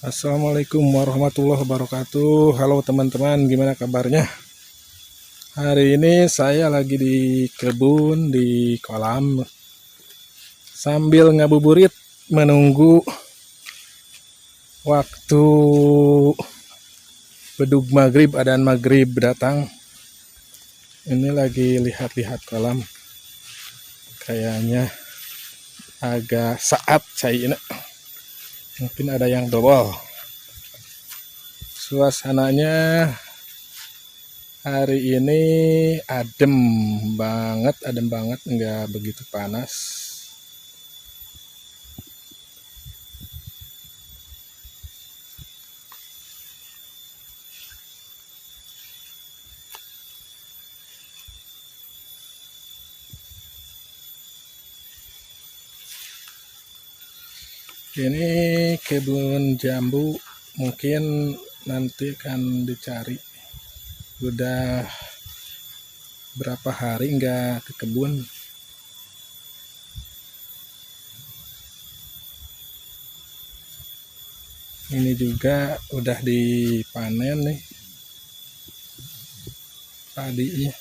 Assalamualaikum warahmatullahi wabarakatuh. Halo teman-teman, gimana kabarnya? Hari ini saya lagi di kebun, di kolam, sambil ngabuburit menunggu waktu bedug maghrib, adzan maghrib datang. Ini lagi lihat-lihat kolam, kayaknya agak saat saya ini. Mungkin ada yang dobol. Suasananya hari ini adem banget, nggak begitu panas. Ini kebun jambu, mungkin nanti akan dicari. Udah berapa hari nggak ke kebun. Ini juga udah dipanen nih padinya.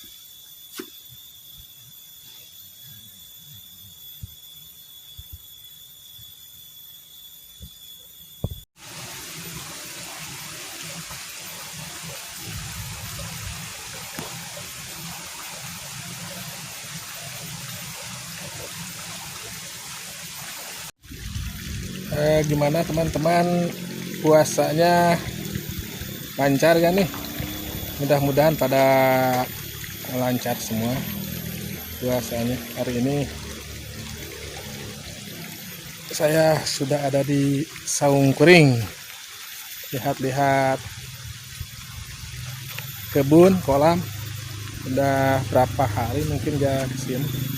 Gimana teman-teman, puasanya lancar kan nih? Mudah-mudahan pada lancar semua puasanya. Hari ini saya sudah ada di Saung Kuring, lihat-lihat kebun, kolam. Udah berapa hari mungkin gak kesini.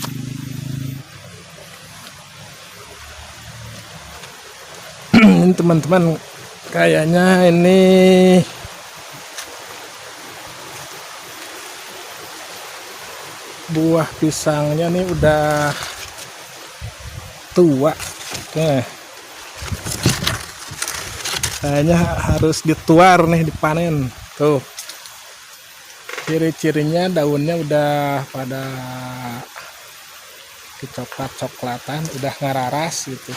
Ini teman-teman, kayaknya ini buah pisangnya nih udah tua. Kayaknya harus dituar nih, dipanen. Tuh, ciri-cirinya daunnya udah pada kecoklat-coklatan, udah ngararas gitu.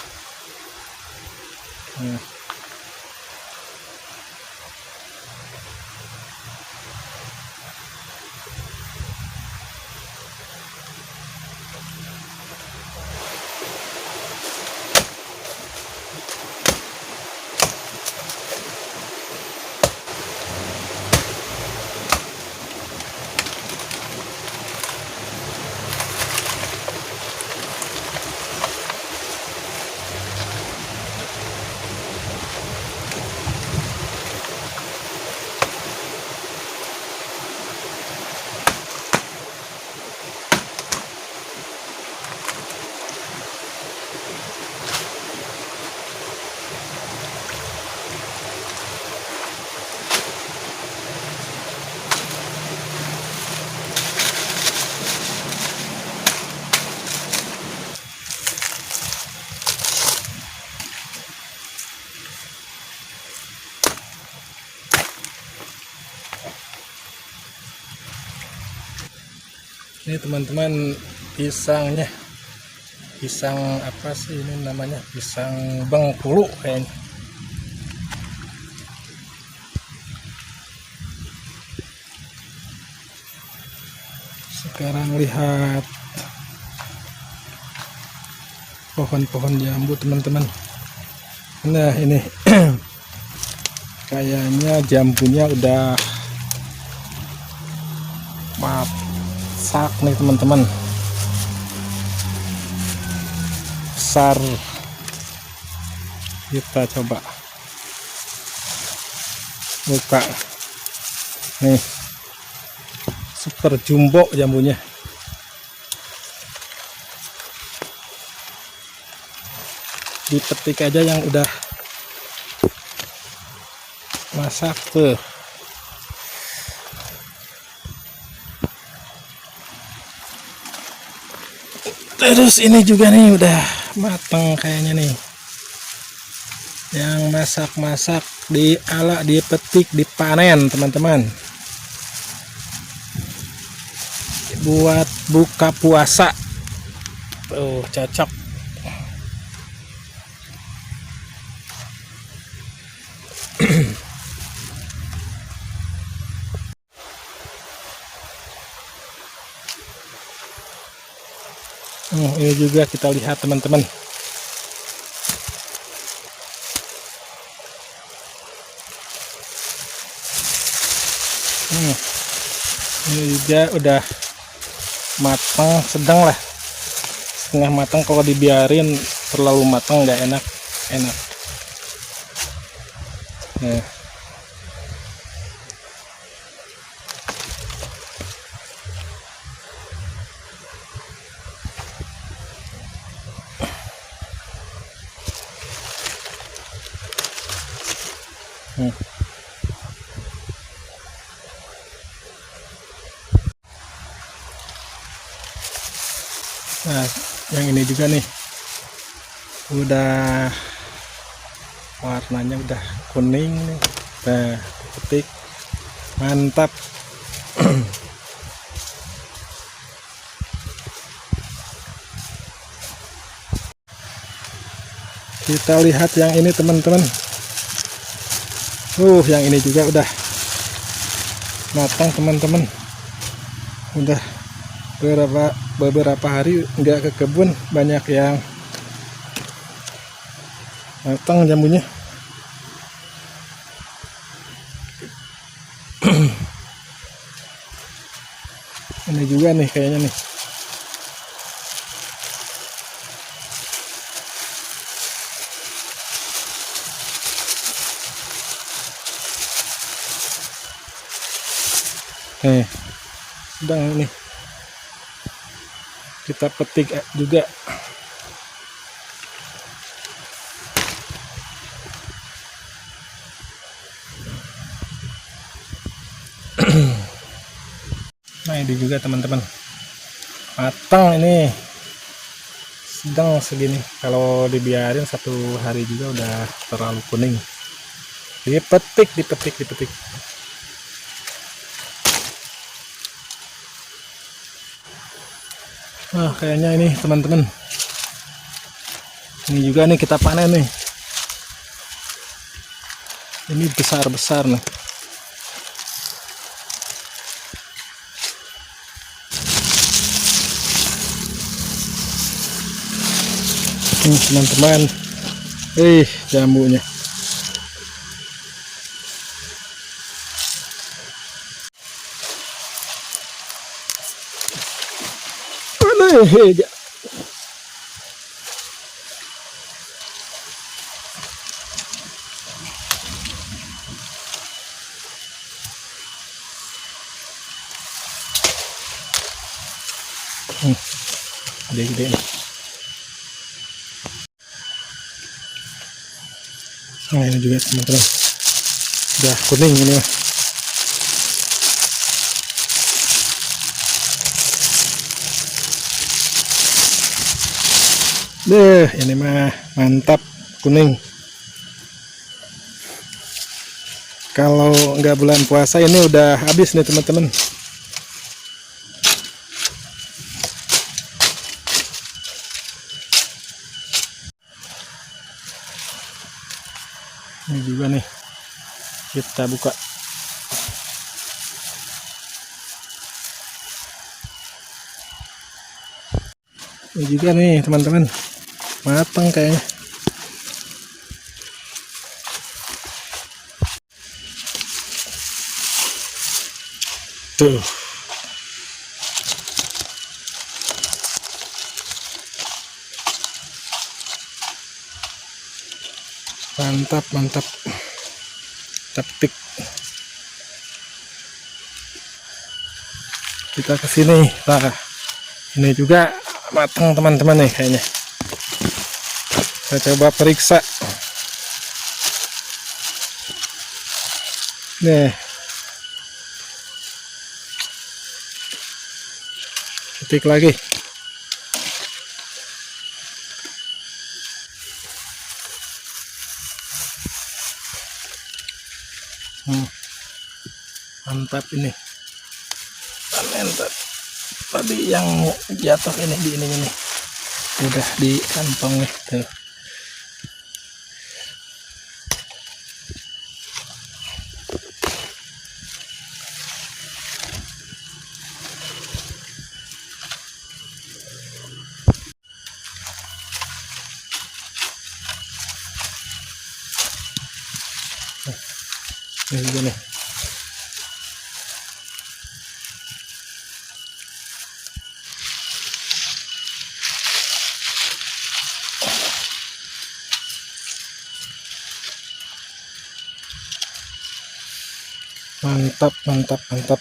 Ini teman-teman, pisangnya, pisang apa sih ini namanya, pisang Bengkulu kayaknya. Sekarang lihat pohon-pohon jambu teman-teman. Nah ini kayaknya jambunya udah masak nih teman-teman, besar. Kita coba buka nih, super jumbo jambunya. Dipetik aja yang udah masak tuh. Terus ini juga nih udah matang kayaknya nih. Yang masak-masak dipetik, dipanen teman-teman, buat buka puasa. Tuh cocok. Ini juga kita lihat teman-teman. Ini juga udah matang sedang lah, setengah matang. Kalau dibiarin terlalu matang nggak enak. Nah, nah, yang ini juga nih udah warnanya udah kuning nih. Nah, petik, mantap. Kita lihat yang ini teman-teman. Yang ini juga udah matang teman-teman. Udah beberapa hari nggak ke kebun, banyak yang matang jambunya. Ini juga nih kayaknya nih. Sedang ini kita petik juga. Nah, ini juga teman-teman matang, ini sedang segini. Kalau dibiarin 1 hari juga udah terlalu kuning. Dipetik. Nah, kayaknya ini teman-teman, ini juga nih kita panen nih. Ini besar nih. Teman-teman, jambunya. Gede-gede nih. Nah, ini juga teman-teman udah kuning ini mah. Ini mah mantap, kuning. Kalau nggak bulan puasa ini udah habis nih teman-teman. Ini juga nih kita buka. Ini juga nih teman-teman matang kayaknya. Tuh. Mantap. Petik. Kita kesini. Nah, ini juga matang teman-teman nih kayaknya. Kita coba periksa. Nih. Petik lagi. Hmm, mantap ini panen tadi yang jatuh ini di ini udah di kantong nih tuh. Ini juga nih. Mantap, mantap, mantap.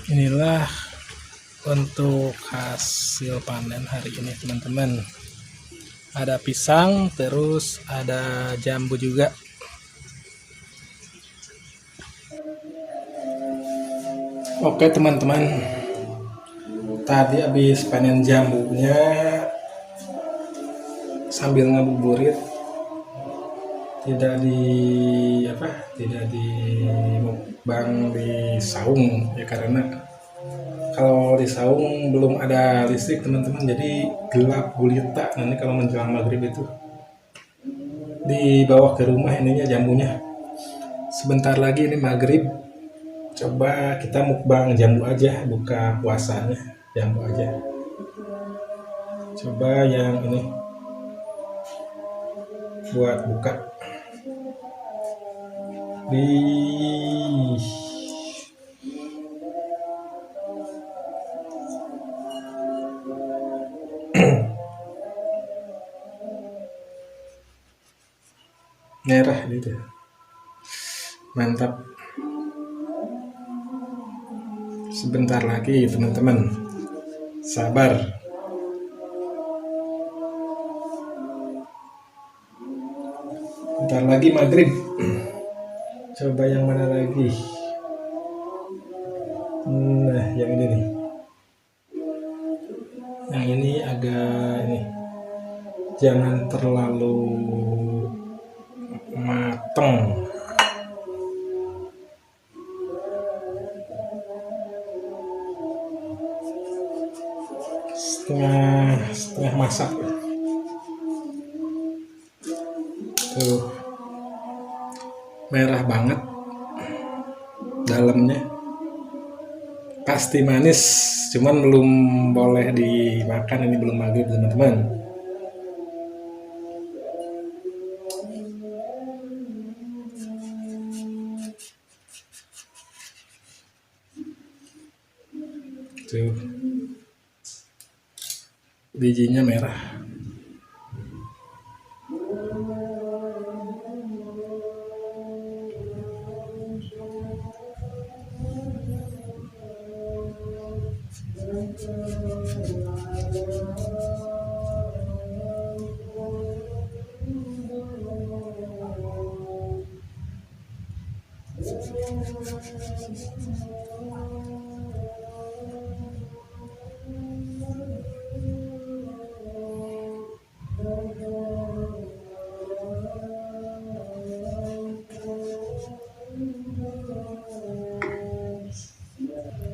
Inilah untuk hasil panen hari ini teman-teman. Ada pisang, terus ada jambu juga. Oke teman-teman, tadi habis panen jambunya sambil ngabuburit, tidak di mukbang di saung ya, karena kalau di saung belum ada listrik teman-teman, jadi gelap gulita. Nanti kalau menjelang maghrib itu dibawa ke rumah ininya jambunya. Sebentar lagi ini maghrib, coba kita mukbang jambu aja, buka puasanya jambu aja. Coba yang ini buat buka di merah gitu. Mantap. Sebentar lagi teman-teman, sabar. Bentar lagi maghrib. Coba yang mana lagi? Nah, yang ini nih. Yang ini agak ini, jangan terlalu mateng. Setengah masak. Tuh, merah banget dalamnya, pasti manis, cuman belum boleh dimakan, ini belum maghrib teman-teman. Tuh, bijinya merah.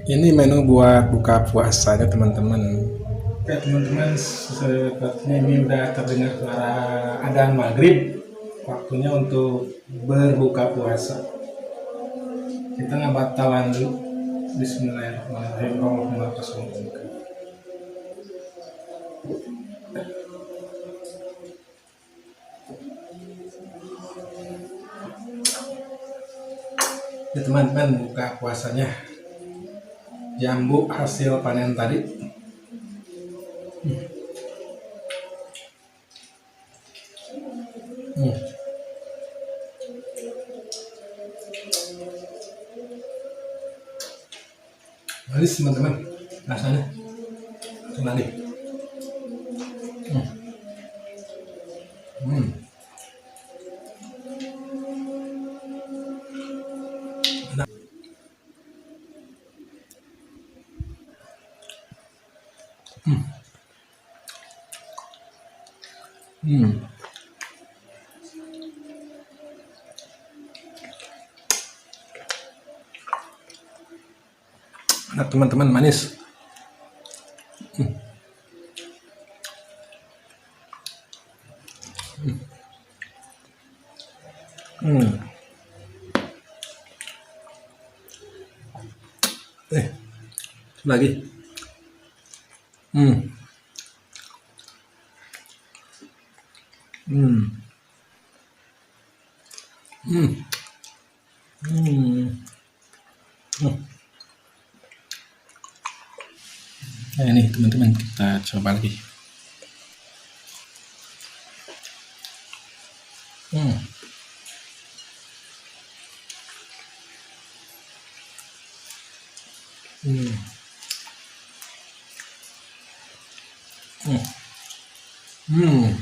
Ini menu buat buka puasanya teman-teman. Oke teman-teman, sepertinya ini udah terdengar suara adzan maghrib. Waktunya untuk berbuka puasa. Kita ngabatalan dulu. Bismillahirrahmanirrahim. Allahumma sholli ala ya teman-teman, buka puasanya jambu hasil panen tadi. Manis teman-teman, rasanya lagi. Hmm. Nah, teman-teman, manis. Hmm. Lagi. Hmm. Hmm. Hmm. Hmm. Nah, ini teman-teman, kita coba lagi. Hmm. Hmm. Hmm. Hmm.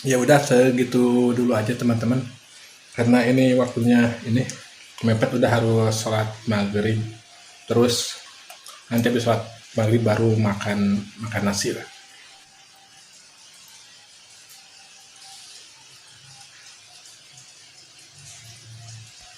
Ya udah segitu dulu aja teman-teman. Karena ini waktunya ini mepet, udah harus sholat maghrib. Terus nanti habis sholat maghrib baru makan makan nasi lah.